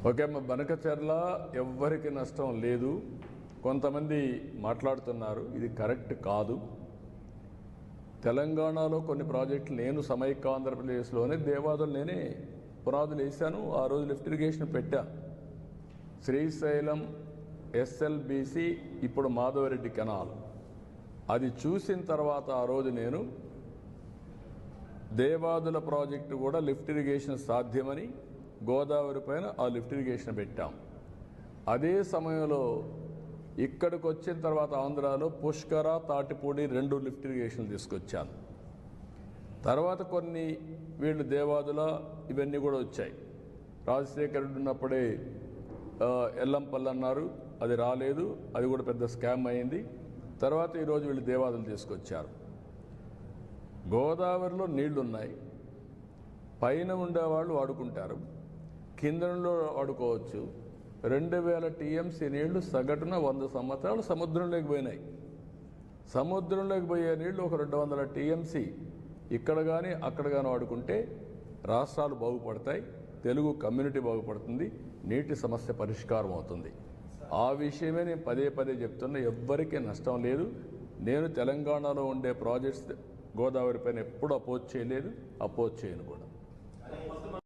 Okay అమ్మ, బనకచెర్ల ఎవ్వరికి నష్టం లేదు. కొంతమంది మాట్లాడుతున్నారు, ఇది కరెక్ట్ కాదు. తెలంగాణలో కొన్ని ప్రాజెక్టులు నేను సమైక్య ఆంధ్రప్రదేశ్లోనే దేవాదులు నేనే పునాదులు వేశాను. ఆ రోజు లిఫ్ట్ ఇరిగేషన్ పెట్టా. శ్రీశైలం ఎస్ఎల్బిసి, ఇప్పుడు మాధవరెడ్డి కెనాల్. అది చూసిన తర్వాత ఆ రోజు నేను దేవాదుల ప్రాజెక్టు కూడా లిఫ్ట్ ఇరిగేషన్ సాధ్యమని గోదావరి పైన ఆ లిఫ్ట్ ఇరిగేషన్ పెట్టాం. అదే సమయంలో ఇక్కడికి వచ్చిన తర్వాత ఆంధ్రాలో పుష్కర, తాటిపూడి 2 లిఫ్ట్ ఇరిగేషన్లు తీసుకొచ్చాను. తర్వాత కొన్ని వీళ్ళు దేవాదుల ఇవన్నీ కూడా వచ్చాయి. రాజశేఖర రెడ్డి ఉన్నప్పుడే ఎల్లంపల్లి అన్నారు, అది రాలేదు, అది కూడా పెద్ద స్కామ్ అయింది. తర్వాత ఈరోజు వీళ్ళు దేవాదులు తీసుకొచ్చారు. గోదావరిలో నీళ్లున్నాయి, పైన ఉండేవాళ్ళు వాడుకుంటారు, కిందలో వాడుకోవచ్చు. 2000 టీఎంసీ నీళ్లు సగటున 100 సంవత్సరాలు సముద్రంలోకి పోయినాయి. సముద్రంలోకి పోయే నీళ్లు ఒక 200 టీఎంసీ ఇక్కడ కానీ అక్కడ కానీ వాడుకుంటే రాష్ట్రాలు బాగుపడతాయి, తెలుగు కమ్యూనిటీ బాగుపడుతుంది, నీటి సమస్య పరిష్కారం అవుతుంది. ఆ విషయమే నేను పదే పదే చెప్తున్నా. ఎవ్వరికీ నష్టం లేదు. నేను తెలంగాణలో ఉండే ప్రాజెక్ట్స్ గోదావరి పైన ఎప్పుడు అపోజ్ చేయలేదు, అపోజ్ చేయను కూడా.